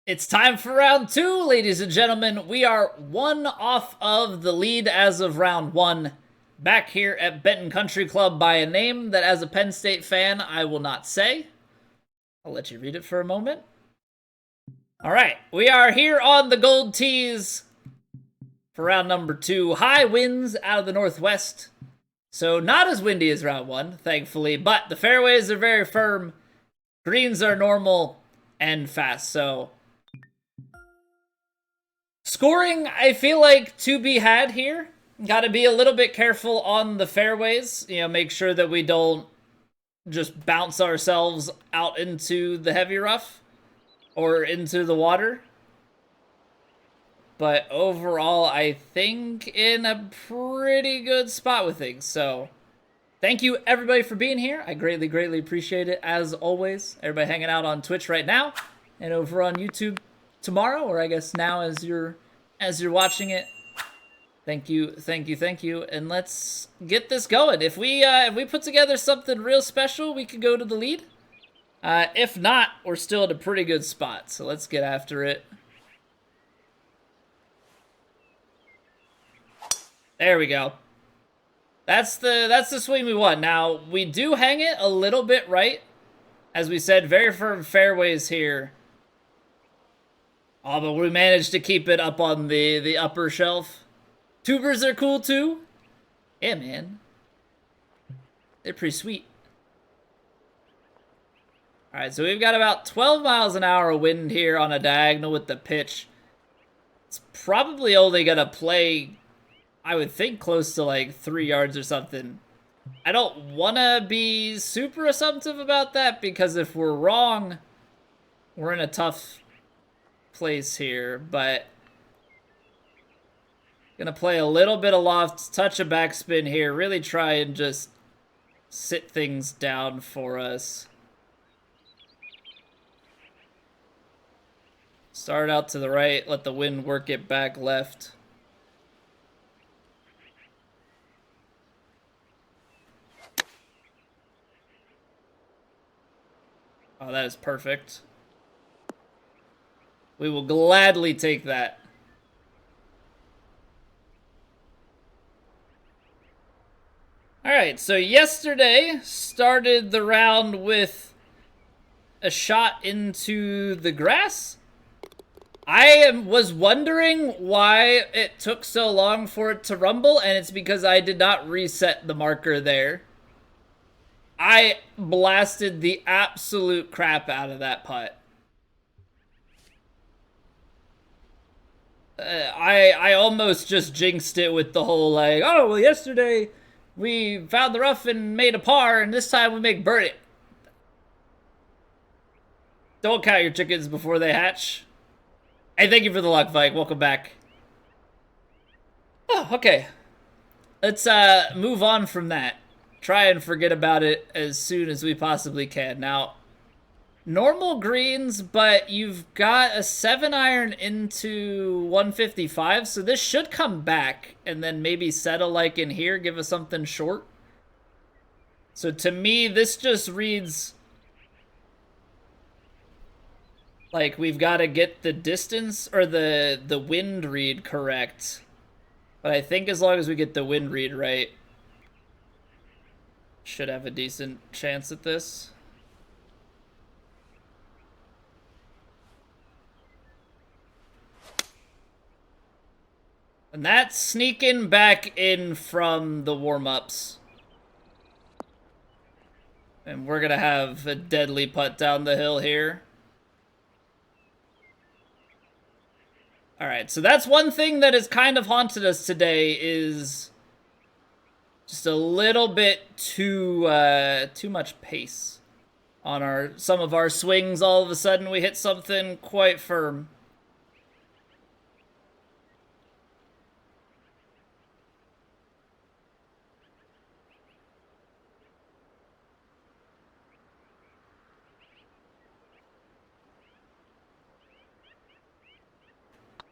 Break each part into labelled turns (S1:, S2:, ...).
S1: It's time for round two, ladies and gentlemen. We are one off of the lead as of round one. Back here at Benton Country Club by a name that, as a Penn State fan, I will not say. I'll let you read it for a moment. All right, we are here on the gold tees for round number two. High winds out of the northwest. So not as windy as round one, thankfully, but the fairways are very firm. Greens are normal and fast, so scoring, I feel like, to be had here. Got to be a little bit careful on the fairways. Make sure that we don't just bounce ourselves out into the heavy rough or into the water. But overall, I think in a pretty good spot with things. So thank you, everybody, for being here. I greatly, greatly appreciate it, as always. Everybody hanging out on Twitch right now and over on YouTube tomorrow, or I guess now as you're watching it. Thank you, thank you, thank you, and let's get this going. If we put together something real special, we could go to the lead. If not, we're still at a pretty good spot, so let's get after it. There we go. That's the swing we want. Now, we do hang it a little bit right. As we said, very firm fairways here. Oh, but we managed to keep it up on the upper shelf. Tubers are cool too. Yeah, man. They're pretty sweet. Alright, so we've got about 12 miles an hour of wind here on a diagonal with the pitch. It's probably only going to play, I would think, close to like 3 yards or something. I don't want to be super assumptive about that, because if we're wrong, we're in a tough place here, but gonna play a little bit of loft, touch a backspin here, really try and just sit things down for us. Start out to the right, let the wind work it back left. Oh, that is perfect. We will gladly take that. Alright, so yesterday started the round with a shot into the grass. I was wondering why it took so long for it to rumble, and it's because I did not reset the marker there. I blasted the absolute crap out of that putt. I almost just jinxed it with the whole, like, oh, well, yesterday we found the rough and made a par, and this time we make birdie. Don't count your chickens before they hatch. Hey, thank you for the luck, Vike. Welcome back. Oh, okay. Let's move on from that. Try and forget about it as soon as we possibly can. Now, normal greens, but you've got a 7-iron into 155, so this should come back and then maybe settle like in here, give us something short. So to me, this just reads like we've got to get the distance or the wind read correct. But I think as long as we get the wind read right, should have a decent chance at this. And that's sneaking back in from the warm-ups. And we're going to have a deadly putt down the hill here. Alright, so that's one thing that has kind of haunted us today, is just a little bit too much pace on some of our swings. All of a sudden we hit something quite firm.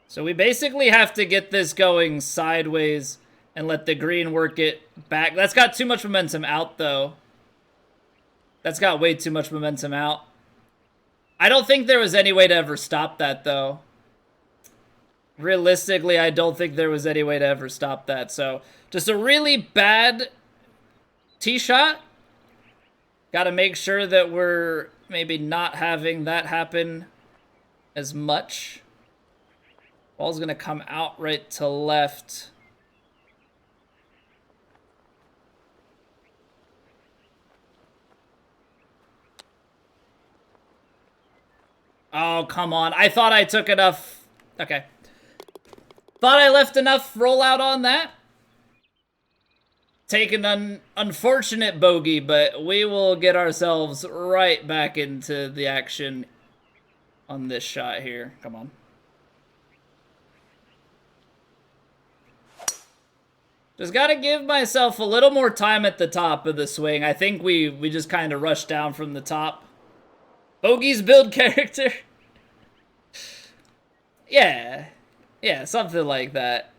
S1: So we basically have to get this going sideways and let the green work it back. That's got too much momentum out, though. That's got way too much momentum out. I don't think there was any way to ever stop that, though. Realistically, I don't think there was any way to ever stop that. So, just a really bad tee shot. Got to make sure that we're maybe not having that happen as much. Ball's going to come out right to left. Oh, come on. I thought I took enough. Okay. Thought I left enough rollout on that. Take an unfortunate bogey, but we will get ourselves right back into the action on this shot here. Come on. Just got to give myself a little more time at the top of the swing. I think we just kind of rushed down from the top. Bogeys build character. Yeah. Yeah, something like that.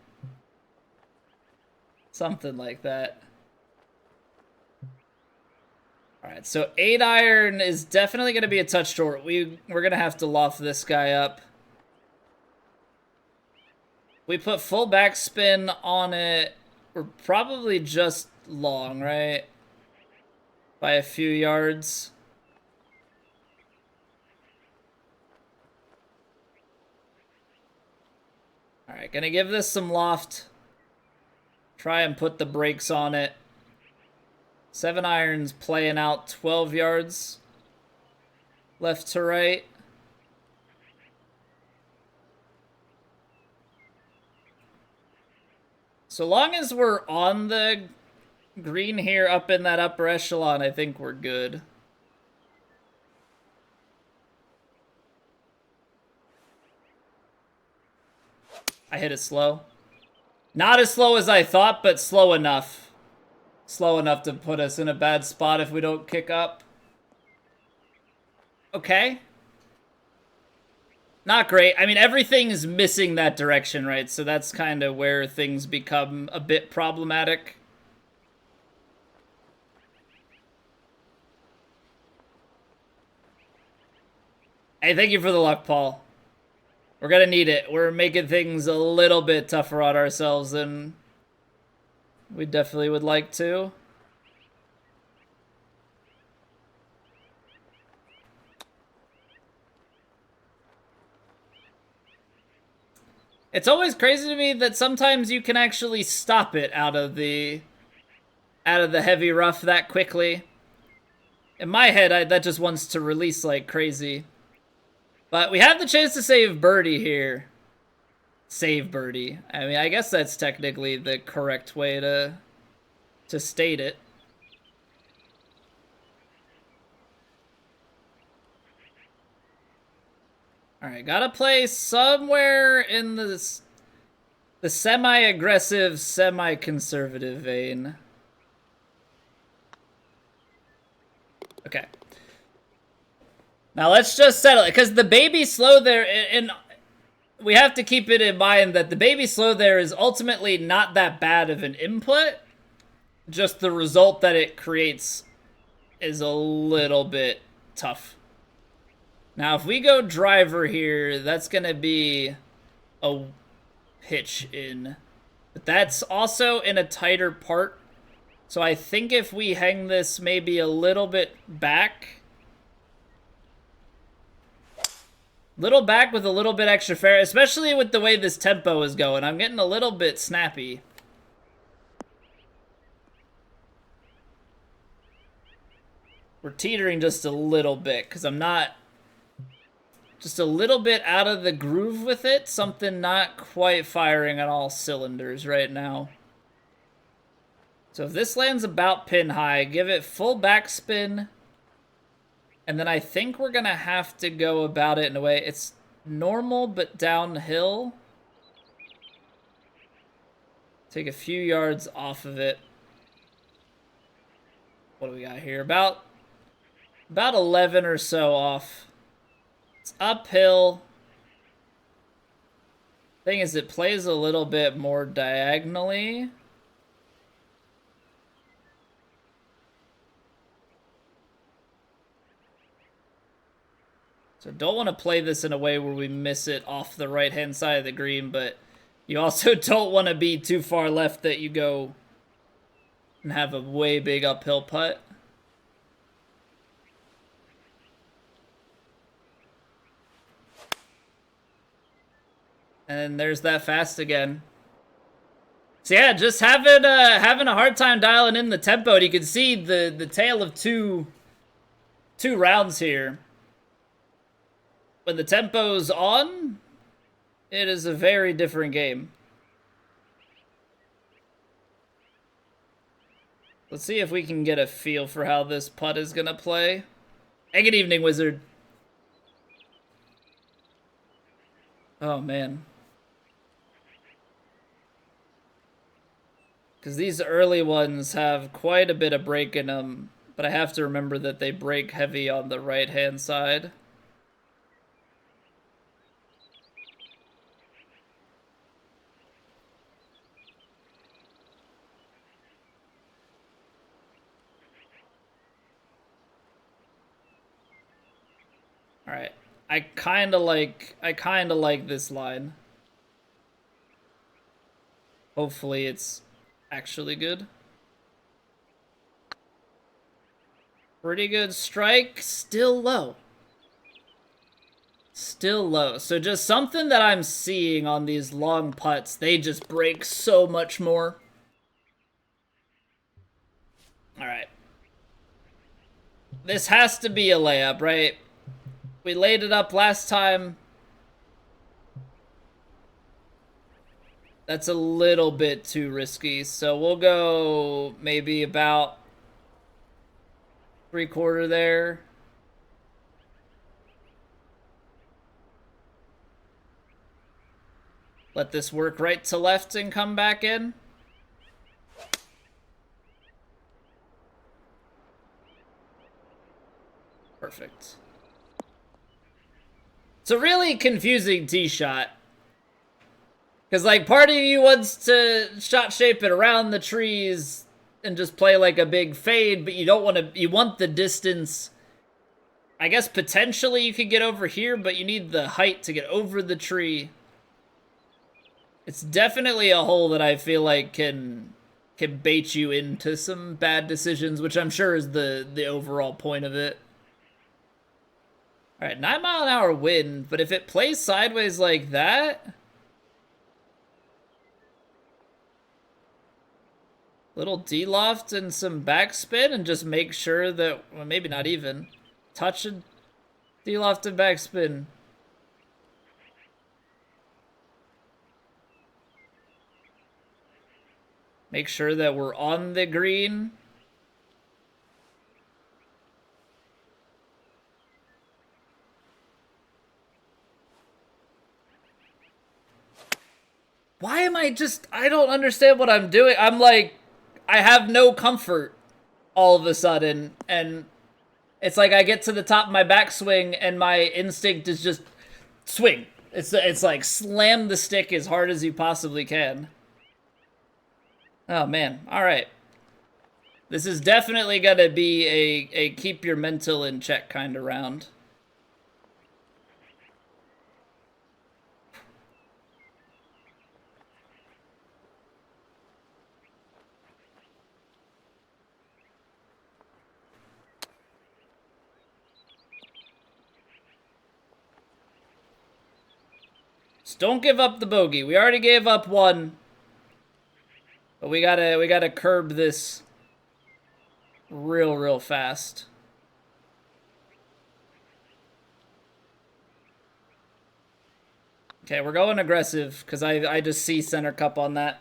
S1: Something like that. Alright, so 8-iron is definitely going to be a touch short. We're going to have to loft this guy up. We put full backspin on it. We're probably just long, right? By a few yards. Alright, gonna give this some loft. Try and put the brakes on it. 7-iron's playing out 12 yards. Left to right. So long as we're on the green here up in that upper echelon, I think we're good. I hit it slow. Not as slow as I thought, but slow enough. Slow enough to put us in a bad spot if we don't kick up. Okay. Not great. I mean, everything is missing that direction, right? So that's kind of where things become a bit problematic. Hey, thank you for the luck, Paul. We're gonna need it. We're making things a little bit tougher on ourselves than we definitely would like to. It's always crazy to me that sometimes you can actually stop it out of the heavy rough that quickly. In my head, that just wants to release like crazy. But we have the chance to save birdie here. Save birdie. I mean, I guess that's technically the correct way to state it. Alright, gotta play somewhere in the semi-aggressive, semi-conservative vein. Okay. Now let's just settle it, because the baby slow there, and we have to keep it in mind that the baby slow there is ultimately not that bad of an input. Just the result that it creates is a little bit tough. Now, if we go driver here, that's going to be a pitch in. But that's also in a tighter part. So I think if we hang this maybe a little bit back... Little back with a little bit extra fair, especially with the way this tempo is going. I'm getting a little bit snappy. We're teetering just a little bit, because I'm not... Just a little bit out of the groove with it. Something not quite firing on all cylinders right now. So if this lands about pin high, give it full backspin. And then I think we're going to have to go about it in a way. It's normal, but downhill. Take a few yards off of it. What do we got here? About 11 or so off. It's uphill. Thing is, it plays a little bit more diagonally. So don't want to play this in a way where we miss it off the right-hand side of the green, but you also don't want to be too far left that you go and have a way big uphill putt. And there's that fast again. So yeah, just having a hard time dialing in the tempo. And you can see the tale of two rounds here. When the tempo's on, it is a very different game. Let's see if we can get a feel for how this putt is gonna play. Hey, good evening, Wizard. Oh, man. Because these early ones have quite a bit of break in them, but I have to remember that they break heavy on the right-hand side. All right, I kind of like this line. Hopefully it's actually good. Pretty good strike, still low. Still low. So just something that I'm seeing on these long putts, they just break so much more. All right. This has to be a layup, right? We laid it up last time. That's a little bit too risky, so we'll go maybe about 3/4 there. Let this work right to left and come back in. Perfect. It's a really confusing tee shot. Because, like, part of you wants to shot shape it around the trees and just play like a big fade, but you don't want to, you want the distance. I guess potentially you could get over here, but you need the height to get over the tree. It's definitely a hole that I feel like can bait you into some bad decisions, which I'm sure is the overall point of it. All right, 9-mile-an-hour wind, but if it plays sideways like that, little D-loft and some backspin and just make sure that, well, maybe not even, touch a D-loft and backspin. Make sure that we're on the green. Why am I just, I don't understand what I'm doing. I'm like, I have no comfort all of a sudden, and it's like I get to the top of my backswing and my instinct is just swing. It's like slam the stick as hard as you possibly can. Oh man, all right. This is definitely gonna be a keep your mental in check kind of round. Just don't give up the bogey. We already gave up one. But we gotta curb this real fast. Okay, we're going aggressive because I just see center cup on that.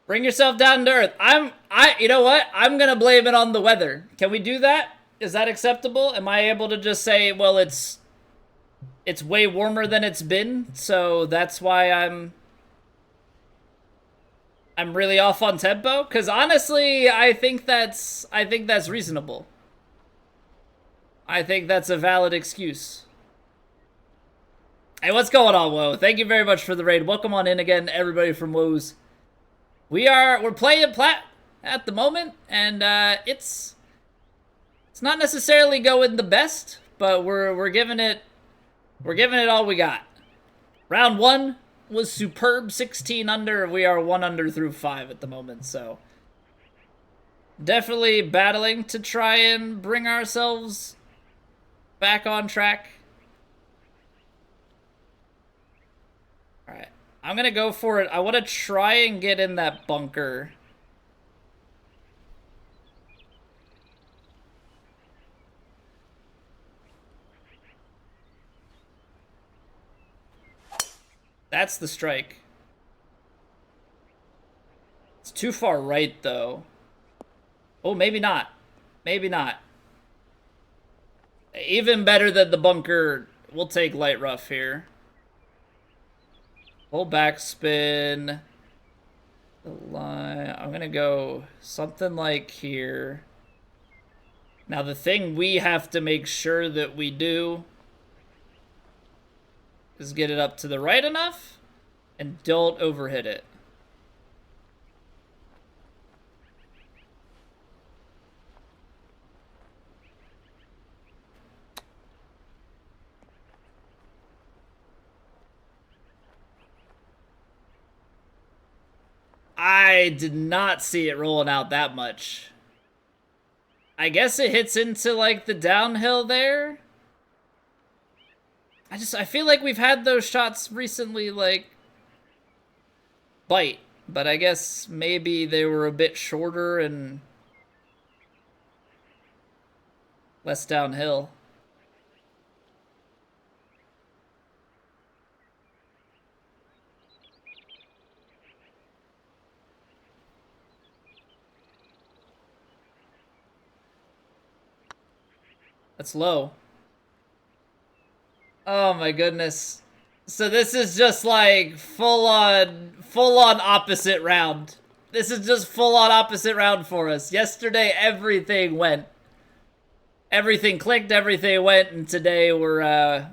S1: Bring yourself down to earth. You know what? I'm gonna blame it on the weather. Can we do that? Is that acceptable? Am I able to just say, well, it's way warmer than it's been, so that's why I'm really off on tempo? Because honestly, I think that's reasonable. I think that's a valid excuse. Hey, what's going on, Woe? Thank you very much for the raid. Welcome on in again, everybody from Woes. We're playing at the moment, and it's not necessarily going the best, but we're giving it all we got. Round 1 was superb, 16 under. We are 1 under through 5 at the moment, so definitely battling to try and bring ourselves back on track. All right, I'm gonna go for it. I want to try and get in that bunker. That's the strike. It's too far right, though. Oh, maybe not. Maybe not. Even better than the bunker. We'll take light rough here. Full backspin. The line. I'm gonna go something like here. Now, the thing we have to make sure that we do is get it up to the right enough and don't overhit it. I did not see it rolling out that much. I guess it hits into, like, the downhill there. I feel like we've had those shots recently, like, bite. But I guess maybe they were a bit shorter and less downhill. That's low. Oh my goodness. So this is just like full on opposite round. This is just full on opposite round for us. Yesterday everything went. Everything clicked, everything went, and today we're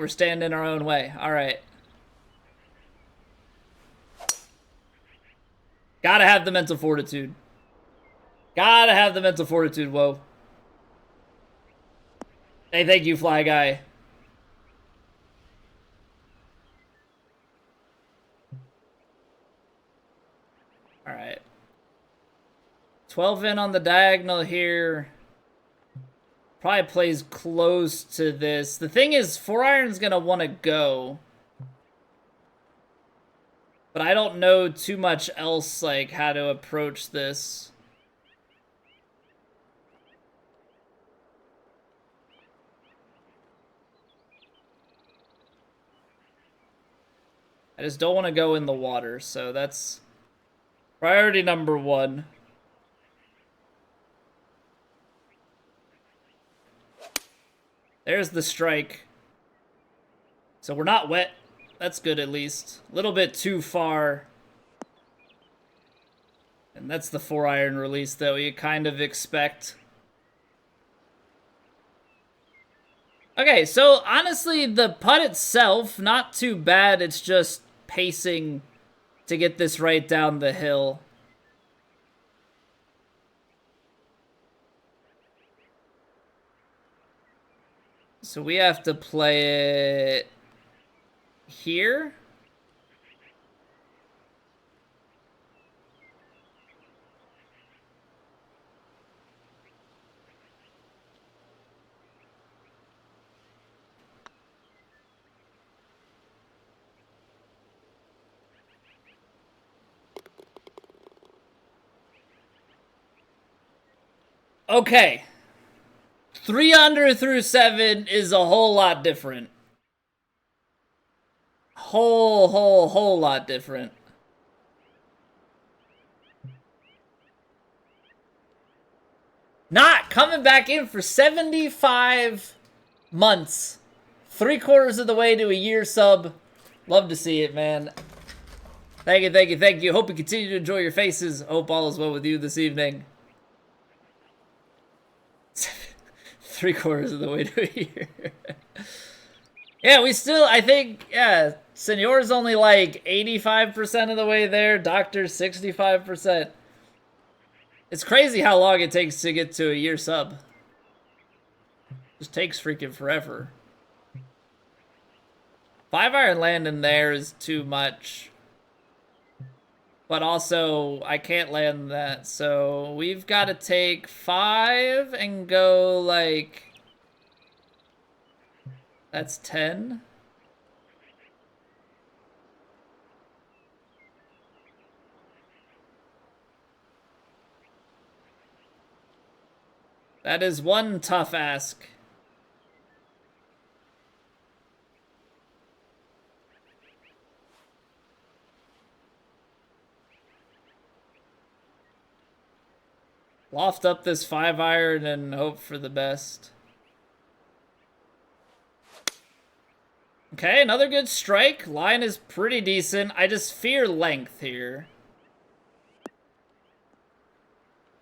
S1: standing our own way. All right. Gotta have the mental fortitude. Gotta have the mental fortitude, whoa. Hey, thank you, Fly Guy. All right. 12 in on the diagonal here. Probably plays close to this. The thing is, 4-iron's gonna want to go. But I don't know too much else, like, how to approach this. I just don't want to go in the water, so that's priority number 1. There's the strike. So we're not wet. That's good, at least. A little bit too far. And that's the 4-iron release, though, you kind of expect. Okay, so honestly, the putt itself, not too bad. It's just pacing to get this right down the hill. So we have to play it here. Okay. 3 under through 7 is a whole lot different. Whole lot different. Not coming back in for 75 months. 3/4 of the way to a year sub. Love to see it, man. Thank you, thank you, thank you. Hope you continue to enjoy your faces. Hope all is well with you this evening. 3/4 of the way to a year. Yeah, we still, I think, yeah, Senor's only like 85% of the way there. Doctor's 65%. It's crazy how long it takes to get to a year sub. Just takes freaking forever. 5-iron land in there is too much. But also, I can't land that, so we've got to take 5 and go, like... That's 10? That is one tough ask. Loft up this 5-iron and hope for the best. Okay, another good strike. Line is pretty decent. I just fear length here.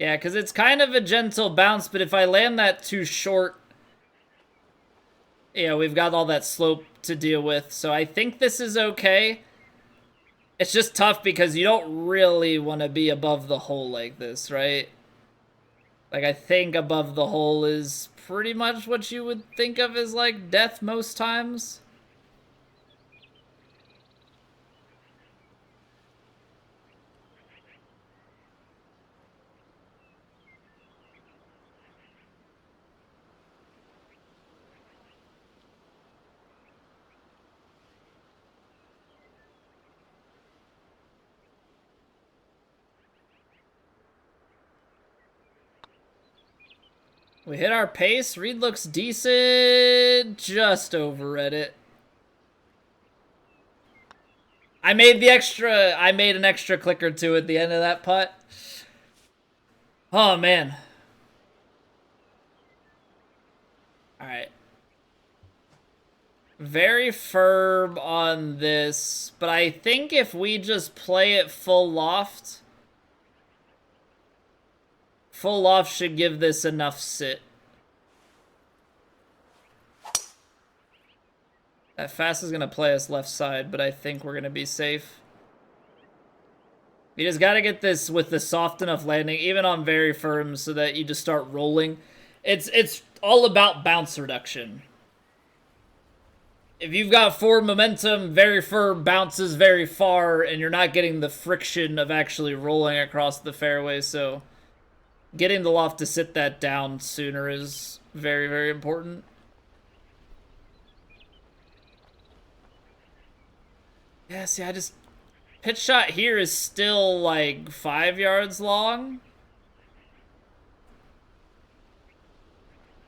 S1: Yeah, because it's kind of a gentle bounce, but if I land that too short, yeah, we've got all that slope to deal with. So I think this is okay. It's just tough because you don't really want to be above the hole like this, right? Like, I think above the hole is pretty much what you would think of as, like, death most times. We hit our pace. Reed looks decent. Just overread it. I made an extra click or two at the end of that putt. Oh, man. All right. Very firm on this, but I think if we just play it full loft should give this enough sit. That fast is going to play us left side, but I think we're going to be safe. You just got to get this with the soft enough landing, even on very firm, so that you just start rolling. It's all about bounce reduction. If you've got forward momentum, very firm, bounces very far, and you're not getting the friction of actually rolling across the fairway, so getting the loft to sit that down sooner is very, very important. Yeah, see, pitch shot here is still, like, 5 yards long.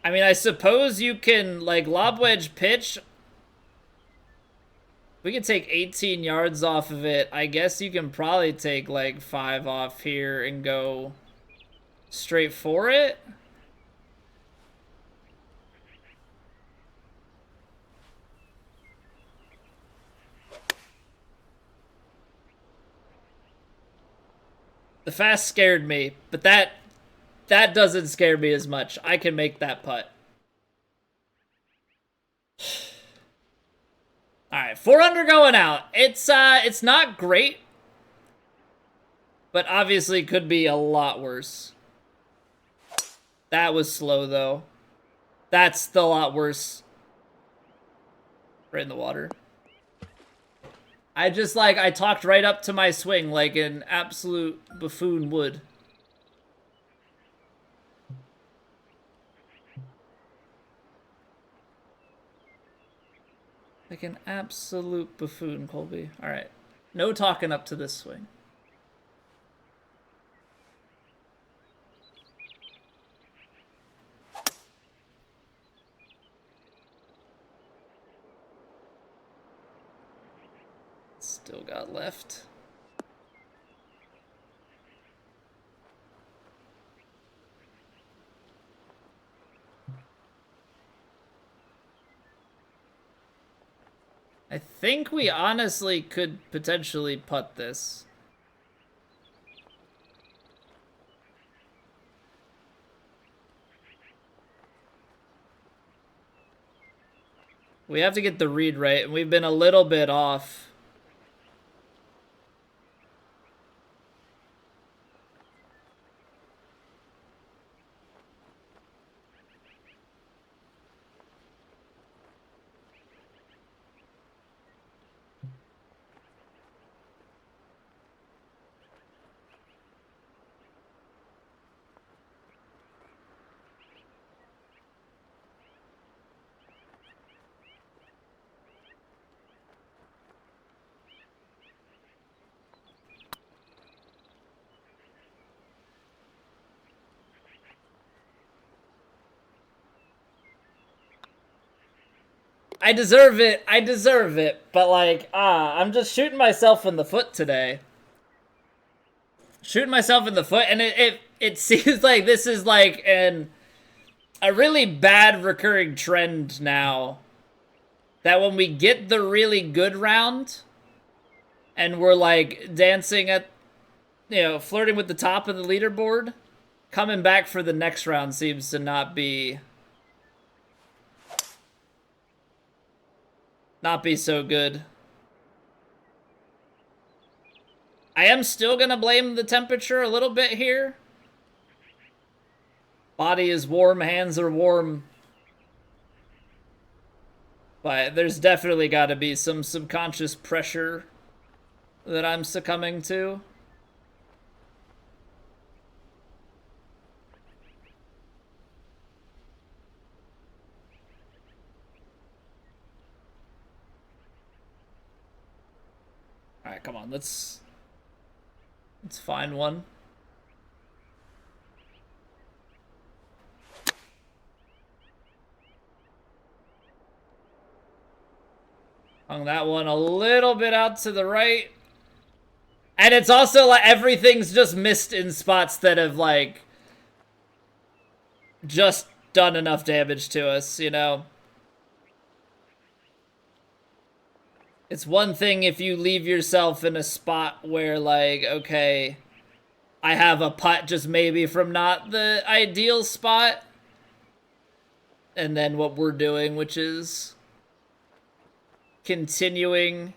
S1: I mean, I suppose you can, like, lob wedge pitch. We can take 18 yards off of it. I guess you can probably take, like, 5 off here and go straight for it. The fast scared me, but that doesn't scare me as much. I can make that putt. All right, 4 under going out. It's not great, but obviously could be a lot worse. That was slow though. That's still a lot worse. Right in the water. I talked right up to my swing like an absolute buffoon would. Like an absolute buffoon, Colby. All right. No talking up to this swing. Still got left. I think we honestly could potentially putt this. We have to get the read right, and we've been a little bit off. I deserve it. I deserve it. But like, I'm just shooting myself in the foot today. Shooting myself in the foot, and it seems like this is like a really bad recurring trend now. That when we get the really good round, and we're like dancing at, you know, flirting with the top of the leaderboard, coming back for the next round seems to not be so good. I am still gonna blame the temperature a little bit here. Body is warm, hands are warm. But there's definitely got to be some subconscious pressure that I'm succumbing to. All right, come on, let's find one. Hung that one a little bit out to the right. And it's also like everything's just missed in spots that have like just done enough damage to us, you know? It's one thing if you leave yourself in a spot where like, okay, I have a putt just maybe from not the ideal spot. And then what we're doing, which is continuing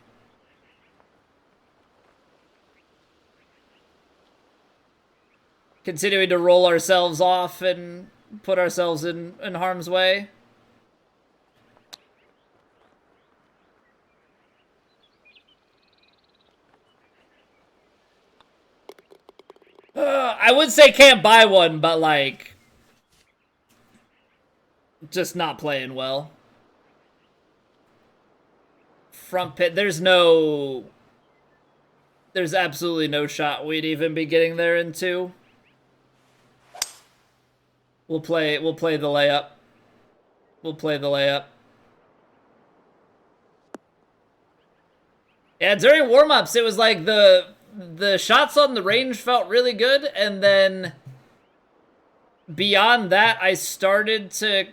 S1: to roll ourselves off and put ourselves in harm's way. I would say can't buy one, but like just not playing well. Front pit, there's absolutely no shot we'd even be getting there in two. We'll play the layup. We'll play the layup. Yeah, during warm-ups, it was like the shots on the range felt really good, and then beyond that, I started to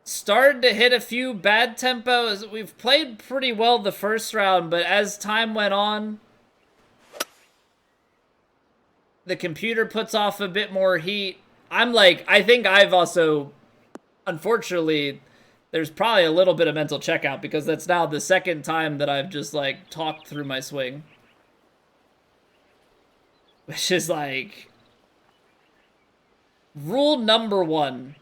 S1: hit a few bad tempos. We've played pretty well the first round, but as time went on, the computer puts off a bit more heat. I think I've also, unfortunately, there's probably a little bit of mental checkout because that's now the second time that I've just like talked through my swing. Which is like rule number one.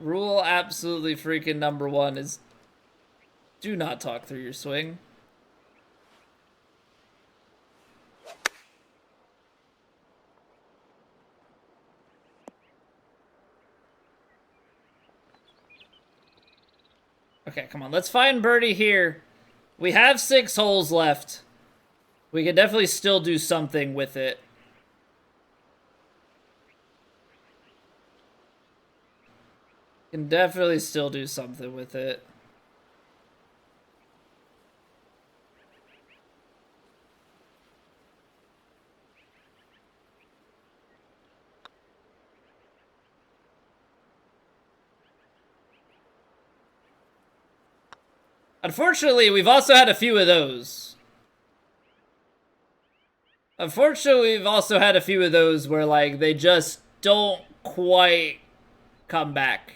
S1: Rule absolutely freaking number one is do not talk through your swing. Okay, come on. Let's find birdie here. We have 6 holes left. We can definitely still do something with it. Can definitely still do something with it. Unfortunately, we've also had a few of those. Where, like, they just don't quite come back.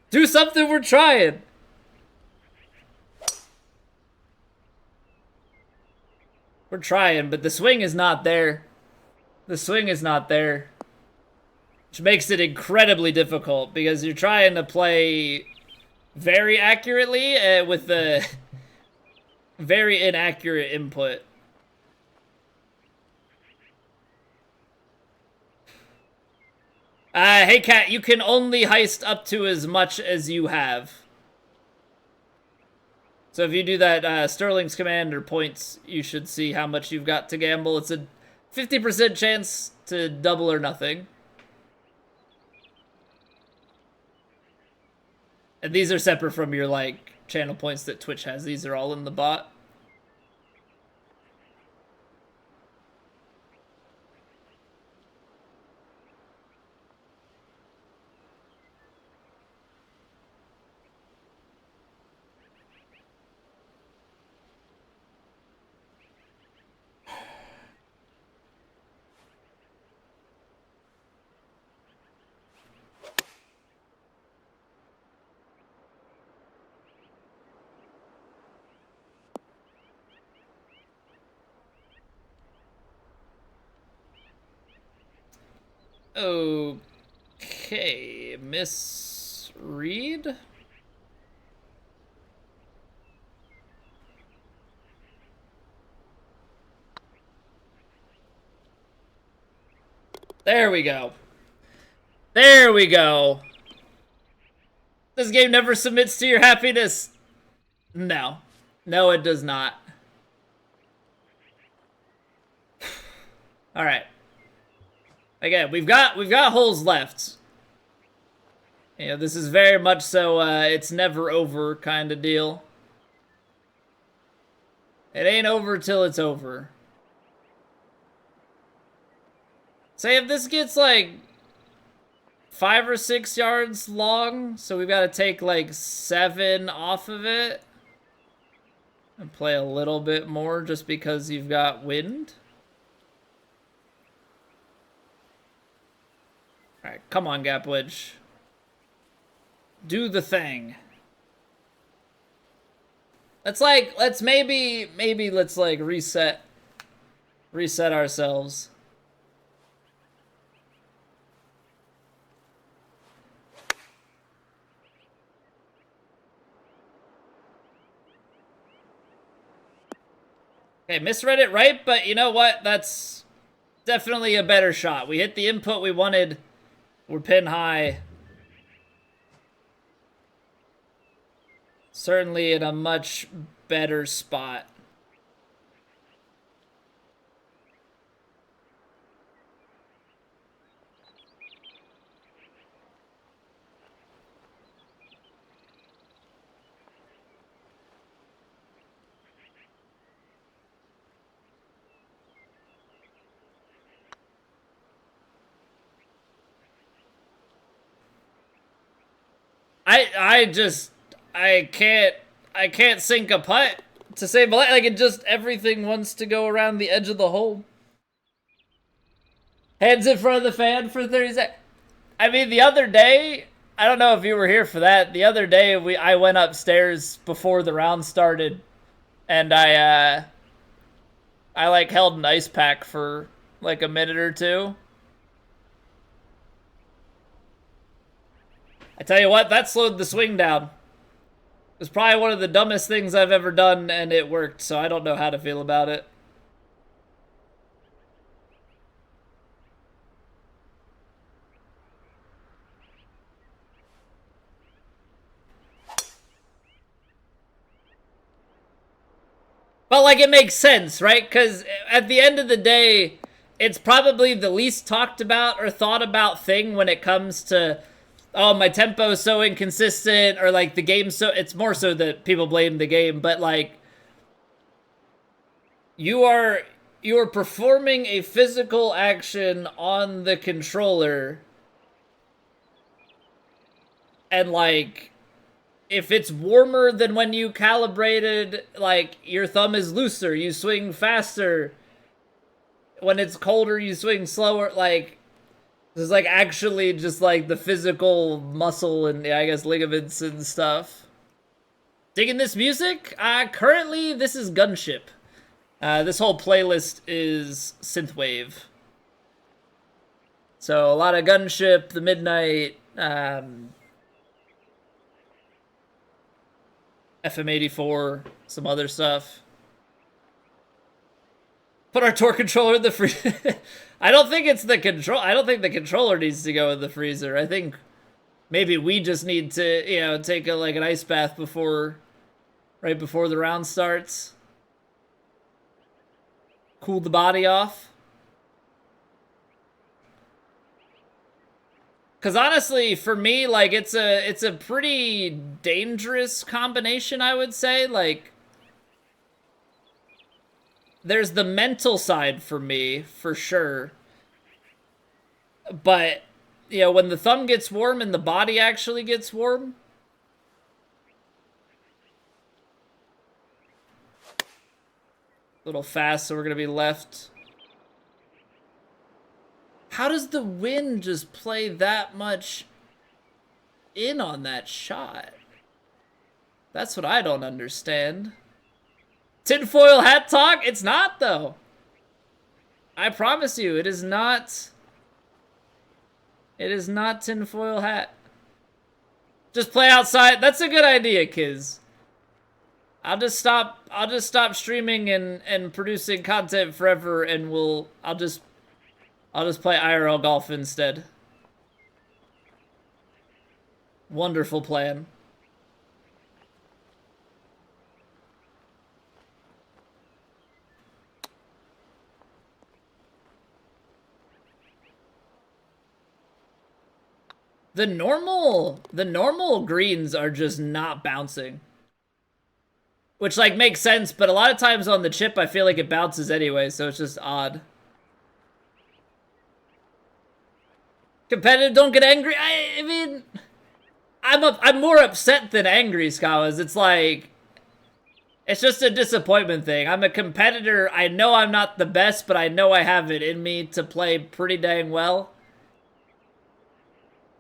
S1: Do something, we're trying. We're trying, but the swing is not there. The swing is not there. Which makes it incredibly difficult because you're trying to play very accurately with the very inaccurate input. Hey, Cat, you can only heist up to as much as you have. So if you do that Sterling's Commander points, you should see how much you've got to gamble. It's a 50% chance to double or nothing. And these are separate from your, like, channel points that Twitch has. These are all in the bot. Okay, Miss Reed? There we go. There we go. This game never submits to your happiness. No. No, it does not. All right. Again, we've got holes left. You know, this is very much so it's never over kind of deal. It ain't over till it's over. Say if this gets like 5 or 6 yards long, so we've got to take like 7 off of it and play a little bit more just because you've got wind. All right, come on, Gap Wedge. Do the thing. Let's maybe let's like reset ourselves. Okay, misread it right, but you know what? That's definitely a better shot. We hit the input we wanted. We're pin high. Certainly in a much better spot. I can't sink a putt to save my life. Like, it just, everything wants to go around the edge of the hole. Hands in front of the fan for 30 seconds. I mean, the other day, I don't know if you were here for that. The other day, I went upstairs before the round started, and I like held an ice pack for like a minute or two. I tell you what, that slowed the swing down. It was probably one of the dumbest things I've ever done, and it worked, so I don't know how to feel about it. But, like, it makes sense, right? Because at the end of the day, it's probably the least talked about or thought about thing when it comes to, oh, my tempo is so inconsistent, or, like, the game's so... It's more so that people blame the game, but, like, you are performing a physical action on the controller, and, like, if it's warmer than when you calibrated, like, your thumb is looser, you swing faster. When it's colder, you swing slower. Like, this is, like, actually just, like, the physical muscle and, I guess, ligaments and stuff. Digging this music? Currently, this is Gunship. This whole playlist is synthwave. So, a lot of Gunship, The Midnight, FM84, some other stuff. Put our tour controller in the freezer. I don't think it's the control. I don't think the controller needs to go in the freezer. I think maybe we just need to, you know, take like an ice bath right before the round starts. Cool the body off. Because honestly, for me, like, it's a pretty dangerous combination, I would say. Like, there's the mental side for me, for sure. But, you know, when the thumb gets warm and the body actually gets warm... A little fast, so we're going to be left. How does the wind just play that much in on that shot? That's what I don't understand. Tinfoil hat talk? It's not, though. I promise you, it is not. It is not tinfoil hat. Just play outside. That's a good idea, kids. I'll just stop streaming and producing content forever, and I'll just play IRL golf instead. Wonderful plan. The normal greens are just not bouncing. Which, like, makes sense, but a lot of times on the chip, I feel like it bounces anyway, so it's just odd. Competitive, don't get angry. I mean, I'm more upset than angry, Skawas. It's like, it's just a disappointment thing. I'm a competitor. I know I'm not the best, but I know I have it in me to play pretty dang well.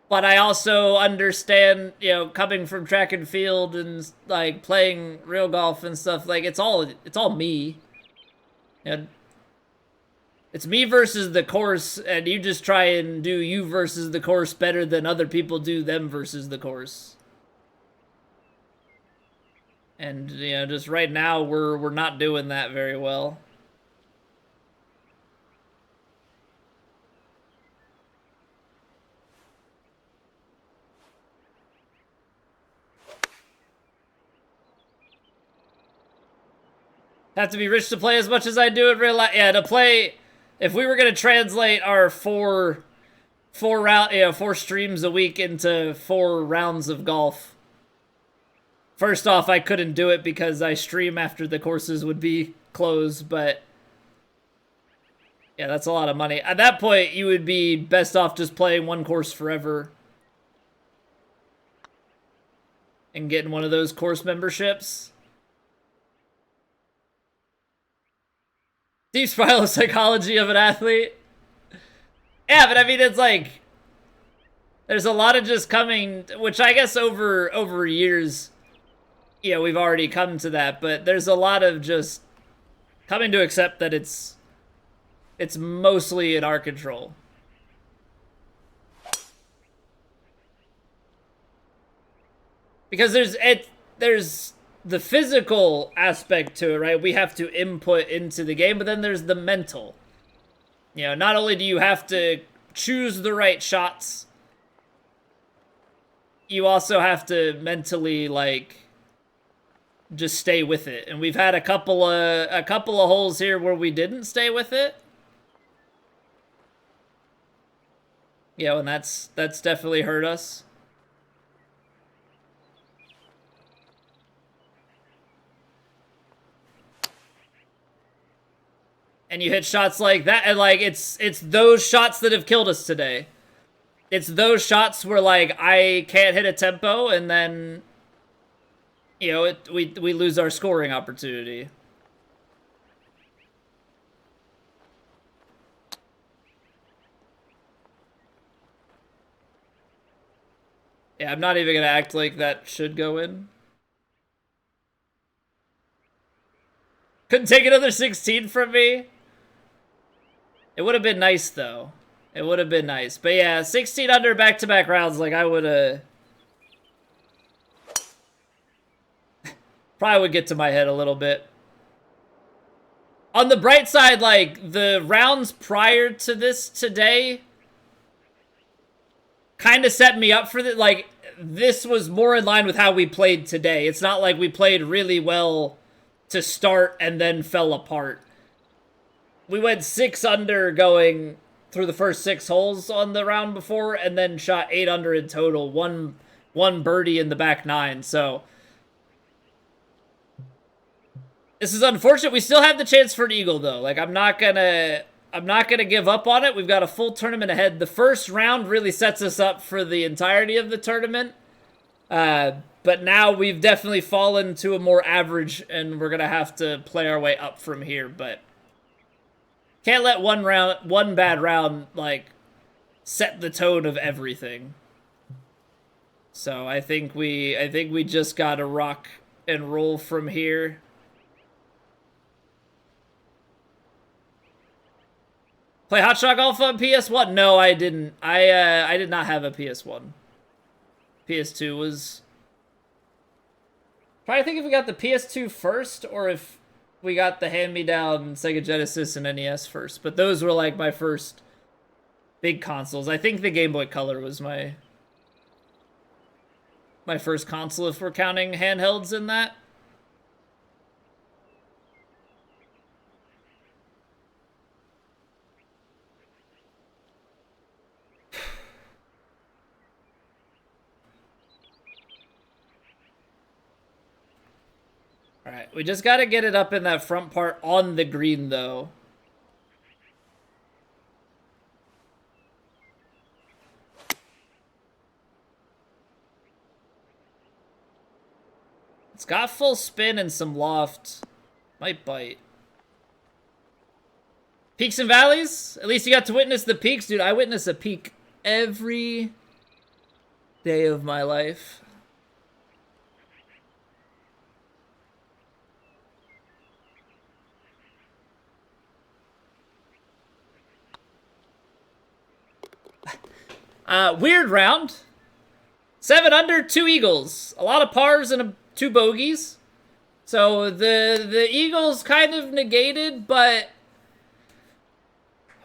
S1: But I also understand, you know, coming from track and field and, like, playing real golf and stuff, like, it's all me. And it's me versus the course, and you just try and do you versus the course better than other people do them versus the course. And, you know, just right now, we're not doing that very well. Have to be rich to play as much as I do in real life. Yeah, to play, if we were gonna translate our four streams a week into 4 rounds of golf. First off, I couldn't do it because I stream after the courses would be closed, but yeah, that's a lot of money. At that point, you would be best off just playing one course forever and getting one of those course memberships. Deep spiral psychology of an athlete. Yeah, but I mean, it's like, there's a lot of just coming, which I guess over years, you know, we've already come to that, but there's a lot of just coming to accept that it's mostly in our control. Because there's the physical aspect to it, right? We have to input into the game, but then there's the mental. You know, not only do you have to choose the right shots, you also have to mentally, like, just stay with it. And we've had a couple of holes here where we didn't stay with it. You know, and that's definitely hurt us. And you hit shots like that, and, like, it's those shots that have killed us today. It's those shots where, like, I can't hit a tempo, and then, you know, we lose our scoring opportunity. Yeah, I'm not even gonna act like that should go in. Couldn't take another 16 from me. It would have been nice, though. It would have been nice. But yeah, 16 under back-to-back rounds, like, I would have... probably would get to my head a little bit. On the bright side, like, the rounds prior to this today kind of set me up for the... like, this was more in line with how we played today. It's not like we played really well to start and then fell apart. We went 6 under going through the first 6 holes on the round before, and then shot 8 under in total. One birdie in the back 9. So this is unfortunate. We still have the chance for an eagle though. Like I'm not gonna give up on it. We've got a full tournament ahead. The first round really sets us up for the entirety of the tournament. But now we've definitely fallen to a more average, and we're gonna have to play our way up from here. But can't let one bad round like set the tone of everything. So I think we just gotta rock and roll from here. Play Hot Shot Golf on PS1? No, I didn't. I did not have a PS1. PS2 was... Trying to think if we got the PS2 first, or if we got the hand-me-down Sega Genesis and NES first. But those were like my first big consoles. I think the Game Boy Color was my first console, if we're counting handhelds in that. Alright, we just gotta get it up in that front part on the green, though. It's got full spin and some loft. Might bite. Peaks and valleys? At least you got to witness the peaks. Dude, I witness a peak every day of my life. Weird round. 7 under, 2 eagles. A lot of pars and 2 bogeys. So the eagles kind of negated, but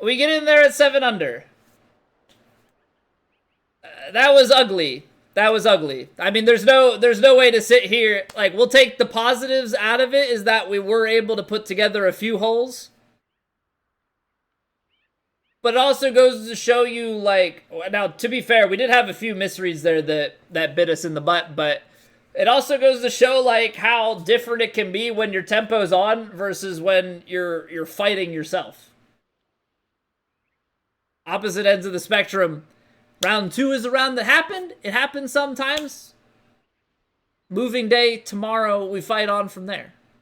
S1: we get in there at 7 under. That was ugly. That was ugly. I mean, there's no way to sit here. Like, we'll take the positives out of it, is that we were able to put together a few holes. But it also goes to show you, like, now, to be fair, we did have a few misreads there that bit us in the butt, but it also goes to show, like, how different it can be when your tempo's on versus when you're fighting yourself. Opposite ends of the spectrum. Round 2 is the round that happened. It happens sometimes. Moving day, tomorrow, we fight on from there.